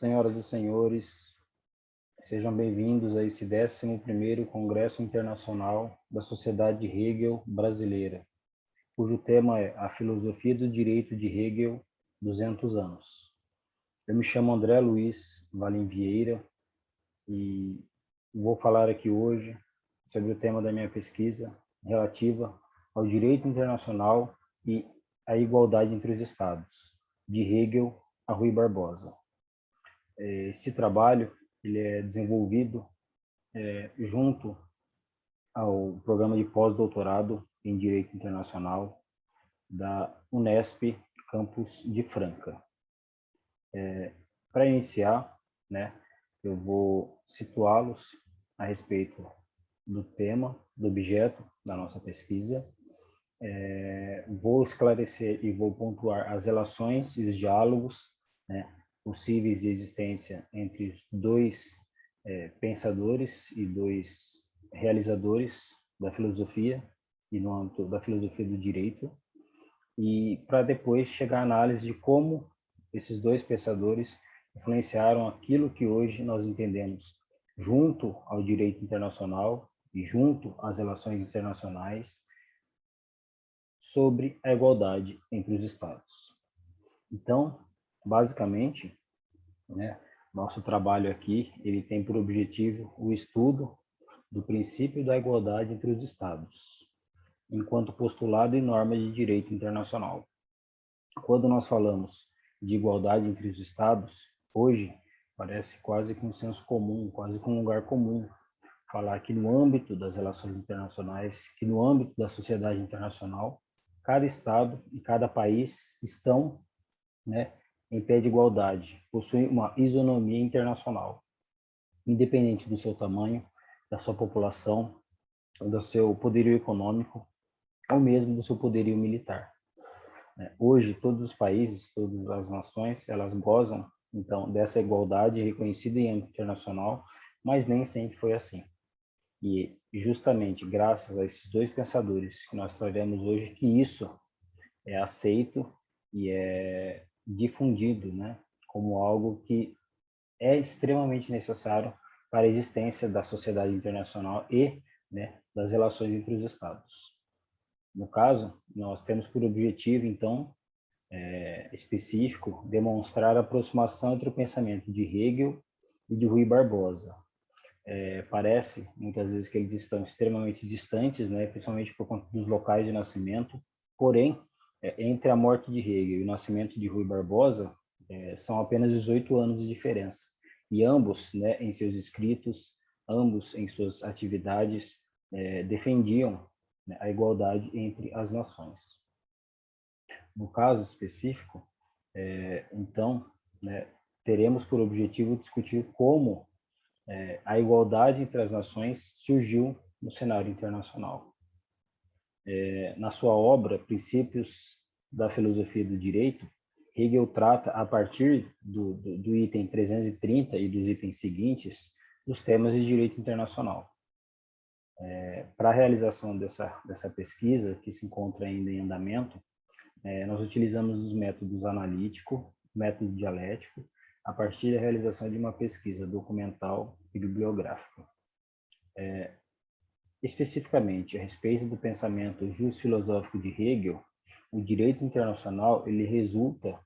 Senhoras e senhores, sejam bem-vindos a esse 11º Congresso Internacional da Sociedade Hegel Brasileira, cujo tema é A Filosofia do Direito de Hegel, 200 anos. Eu me chamo André Luiz Valim Vieira e vou falar aqui hoje sobre o tema da minha pesquisa relativa ao direito internacional e à igualdade entre os Estados, de Hegel a Rui Barbosa. Esse trabalho ele é desenvolvido junto ao programa de pós-doutorado em Direito Internacional da Unesp, campus de Franca. Para iniciar, eu vou situá-los a respeito do tema, do objeto da nossa pesquisa. Vou esclarecer e vou pontuar as relações e os diálogos possíveis de existência entre os dois pensadores e dois realizadores da filosofia e no âmbito da filosofia do direito, e para depois chegar à análise de como esses dois pensadores influenciaram aquilo que hoje nós entendemos junto ao direito internacional e junto às relações internacionais sobre a igualdade entre os Estados. Então, basicamente, nosso trabalho aqui ele tem por objetivo o estudo do princípio da igualdade entre os Estados, enquanto postulado e norma de direito internacional. Quando nós falamos de igualdade entre os Estados, hoje parece quase que um senso comum, quase que um lugar comum, falar que no âmbito das relações internacionais, que no âmbito da sociedade internacional, cada Estado e cada país estão, em pé de igualdade, possuem uma isonomia internacional, independente do seu tamanho, da sua população, do seu poderio econômico, ou mesmo do seu poderio militar. Hoje, todos os países, todas as nações, elas gozam, então, dessa igualdade reconhecida em âmbito internacional, mas nem sempre foi assim. E justamente graças a esses dois pensadores que nós falaremos hoje, que isso é aceito e é difundido, como algo que é extremamente necessário para a existência da sociedade internacional e das relações entre os Estados. No caso, nós temos por objetivo, então, específico, demonstrar a aproximação entre o pensamento de Hegel e de Rui Barbosa. Parece, muitas vezes, que eles estão extremamente distantes, principalmente por conta dos locais de nascimento, porém, entre a morte de Hegel e o nascimento de Rui Barbosa, são apenas 18 anos de diferença. E ambos, em seus escritos, ambos em suas atividades, defendiam a igualdade entre as nações. No caso específico, então, teremos por objetivo discutir como a igualdade entre as nações surgiu no cenário internacional. Na sua obra, Princípios da Filosofia do Direito, Hegel trata, a partir do item 330 e dos itens seguintes, dos temas de direito internacional. Para a realização dessa pesquisa, que se encontra ainda em andamento, nós utilizamos os métodos analítico, método dialético, a partir da realização de uma pesquisa documental e bibliográfica. Especificamente, a respeito do pensamento justo-filosófico de Hegel, o direito internacional ele resulta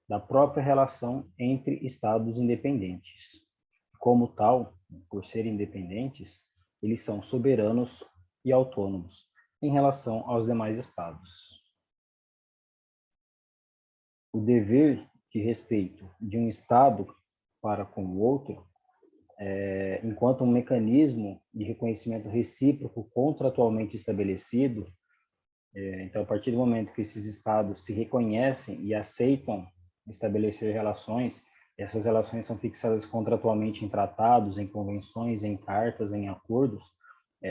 da própria relação entre Estados independentes. Como tal, por serem independentes, eles são soberanos e autônomos em relação aos demais Estados. O dever de respeito de um Estado para com o outro, enquanto um mecanismo de reconhecimento recíproco contratualmente estabelecido, então, a partir do momento que esses Estados se reconhecem e aceitam estabelecer relações, essas relações são fixadas contratualmente em tratados, em convenções, em cartas, em acordos,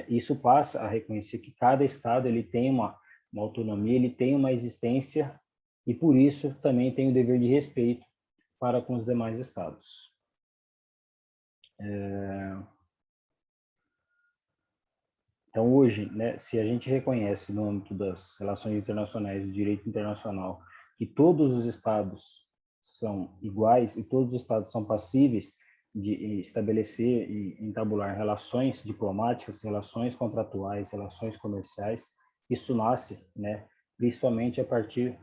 isso passa a reconhecer que cada Estado ele tem uma autonomia, ele tem uma existência e, por isso, também tem o dever de respeito para com os demais Estados. Então, hoje, se a gente reconhece no âmbito das relações internacionais, do direito internacional, que todos os Estados são iguais e todos os estados são passíveis de estabelecer e entabular relações diplomáticas, relações contratuais, relações comerciais, isso nasce, né, principalmente a partir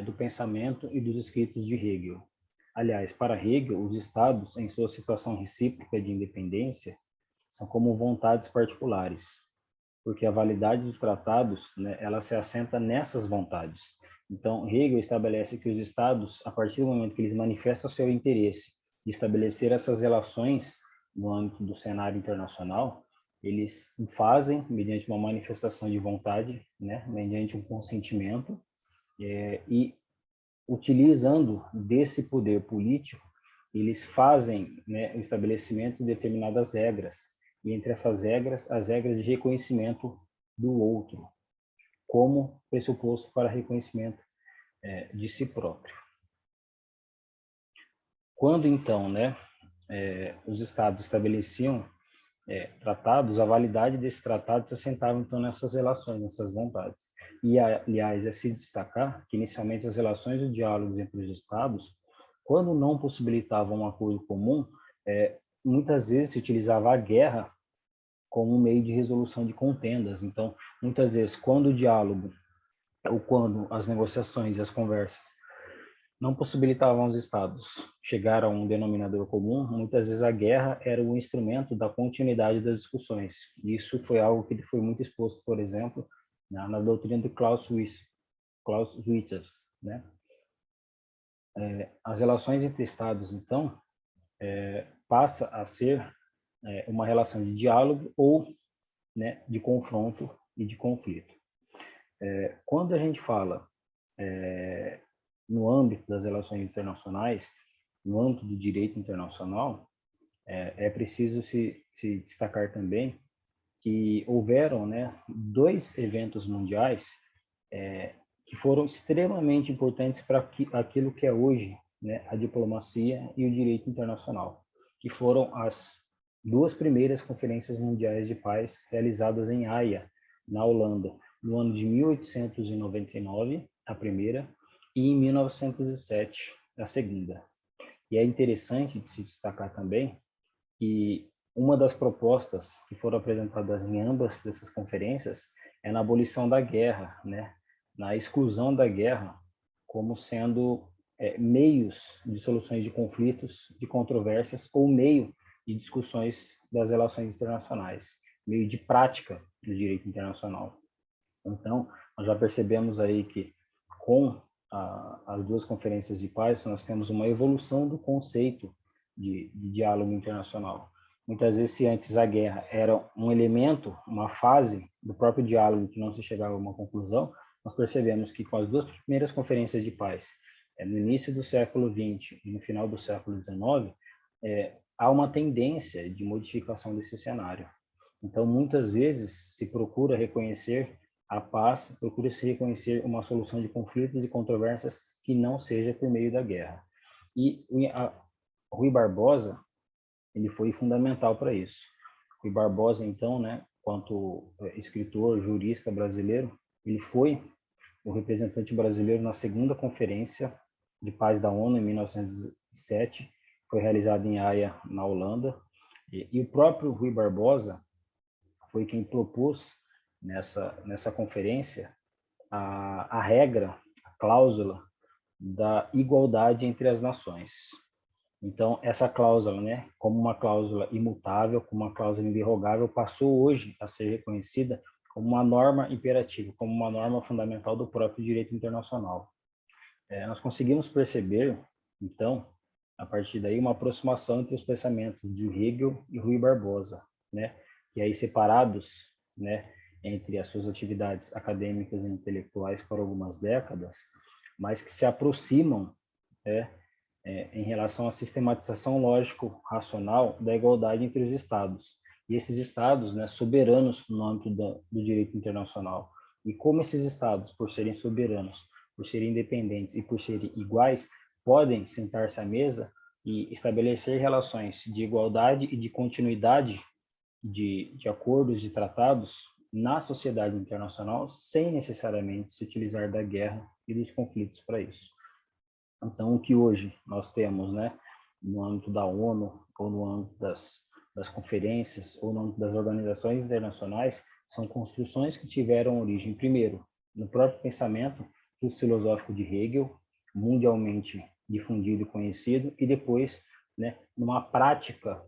do pensamento e dos escritos de Hegel. Aliás, para Hegel, os estados, em sua situação recíproca de independência, são como vontades particulares, porque a validade dos tratados, né, ela se assenta nessas vontades. Então, Hegel estabelece que os estados, a partir do momento que eles manifestam seu interesse de estabelecer essas relações no âmbito do cenário internacional, eles fazem mediante uma manifestação de vontade, né, mediante um consentimento, e utilizando desse poder político, eles fazem, né, o estabelecimento de determinadas regras, e entre essas regras, as regras de reconhecimento do outro, como pressuposto para reconhecimento de si próprio. Quando, então, né, os estados estabeleciam tratados, a validade desses tratados se assentava, então, nessas relações, nessas vontades. E, aliás, é se destacar que, inicialmente, as relações e diálogos entre os estados, quando não possibilitavam um acordo comum, muitas vezes se utilizava a guerra como um meio de resolução de contendas. Então, muitas vezes, quando o diálogo ou quando as negociações e as conversas não possibilitavam os estados chegar a um denominador comum, muitas vezes a guerra era o instrumento da continuidade das discussões. Isso foi algo que foi muito exposto, por exemplo, na doutrina de Claus Witters, né? As relações entre estados, então, passa a ser uma relação de diálogo ou, né, de confronto e de conflito. Quando a gente fala no âmbito das relações internacionais, no âmbito do direito internacional, é preciso se destacar também que houveram, né, dois eventos mundiais que foram extremamente importantes para aquilo que é hoje, né, a diplomacia e o direito internacional, que foram as duas primeiras conferências mundiais de paz realizadas em Haia, na Holanda, no ano de 1899, a primeira, e em 1907, a segunda. E é interessante de se destacar também que uma das propostas que foram apresentadas em ambas dessas conferências é na abolição da guerra, né? Na exclusão da guerra como sendo meios de soluções de conflitos, de controvérsias, ou meio de discussões das relações internacionais, meio de prática do direito internacional. Então, nós já percebemos aí que com as duas conferências de paz, nós temos uma evolução do conceito de diálogo internacional. Muitas vezes, se antes a guerra era um elemento, uma fase do próprio diálogo que não se chegava a uma conclusão, nós percebemos que com as duas primeiras conferências de paz, no início do século XX e no final do século XIX, há uma tendência de modificação desse cenário. Então, muitas vezes, se procura reconhecer a paz, procura-se reconhecer uma solução de conflitos e controvérsias que não seja por meio da guerra. E Rui Barbosa, ele foi fundamental para isso. Rui Barbosa, então, né, quanto escritor, jurista brasileiro, ele foi o representante brasileiro na segunda conferência de paz da ONU, em 1907, foi realizada em Haia, na Holanda, e o próprio Rui Barbosa foi quem propôs nessa conferência a regra, a cláusula da igualdade entre as nações. Então, essa cláusula, né, como uma cláusula imutável, como uma cláusula inderrogável, passou hoje a ser reconhecida como uma norma imperativa, como uma norma fundamental do próprio direito internacional. Nós conseguimos perceber, então, a partir daí, uma aproximação entre os pensamentos de Hegel e Rui Barbosa, né, que aí separados, né, entre as suas atividades acadêmicas e intelectuais por algumas décadas, mas que se aproximam, em relação à sistematização lógico-racional da igualdade entre os Estados. E esses Estados, né, soberanos no âmbito do direito internacional. E como esses Estados, por serem soberanos, por serem independentes e por serem iguais, podem sentar-se à mesa e estabelecer relações de igualdade e de continuidade de acordos, de tratados na sociedade internacional, sem necessariamente se utilizar da guerra e dos conflitos para isso. Então, o que hoje nós temos, né, no âmbito da ONU, ou no âmbito das conferências, ou no âmbito das organizações internacionais, são construções que tiveram origem, primeiro, no próprio pensamento filosófico de Hegel, mundialmente difundido e conhecido, e depois, né, numa prática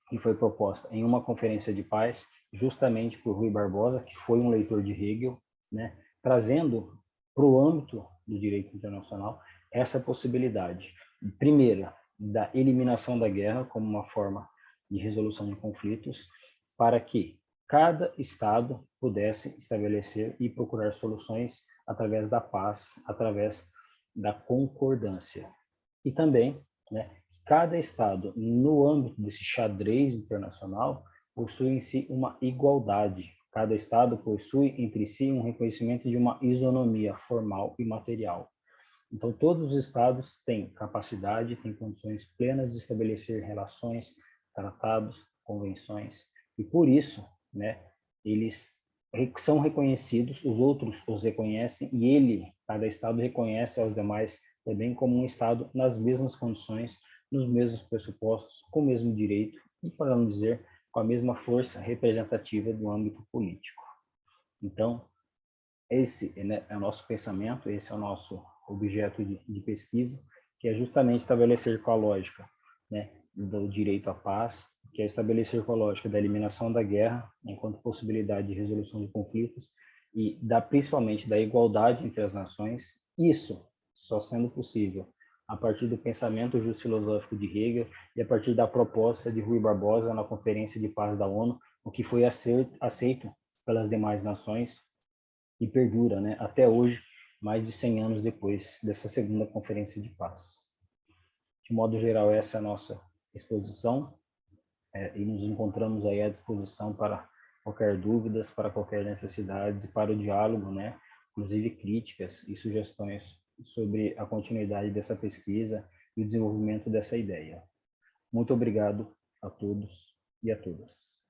que foi proposta em uma conferência de paz, justamente por Rui Barbosa, que foi um leitor de Hegel, né, trazendo para o âmbito do direito internacional essa possibilidade, primeira, da eliminação da guerra como uma forma de resolução de conflitos, para que cada Estado pudesse estabelecer e procurar soluções através da paz, através da concordância. E também, né, cada Estado, no âmbito desse xadrez internacional, possui em si uma igualdade. Cada Estado possui entre si um reconhecimento de uma isonomia formal e material. Então, todos os Estados têm capacidade, têm condições plenas de estabelecer relações, tratados, convenções, e por isso, né, eles são reconhecidos, os outros os reconhecem, e cada Estado reconhece aos demais também como um Estado nas mesmas condições, nos mesmos pressupostos, com o mesmo direito, e, para não dizer, com a mesma força representativa do âmbito político. Então, esse, né, é o nosso pensamento, esse é o nosso objeto de pesquisa, que é justamente estabelecer com a lógica, né, do direito à paz, que é estabelecer com a lógica da eliminação da guerra enquanto possibilidade de resolução de conflitos e principalmente da igualdade entre as nações, isso só sendo possível a partir do pensamento justo-filosófico de Hegel e a partir da proposta de Rui Barbosa na Conferência de Paz da ONU, o que foi aceito pelas demais nações e perdura, né, até hoje, mais de 100 anos depois dessa segunda Conferência de Paz. De modo geral, essa é a nossa exposição, e nos encontramos aí à disposição para qualquer dúvidas, para qualquer necessidade, para o diálogo, né, inclusive críticas e sugestões sobre a continuidade dessa pesquisa e o desenvolvimento dessa ideia. Muito obrigado a todos e a todas.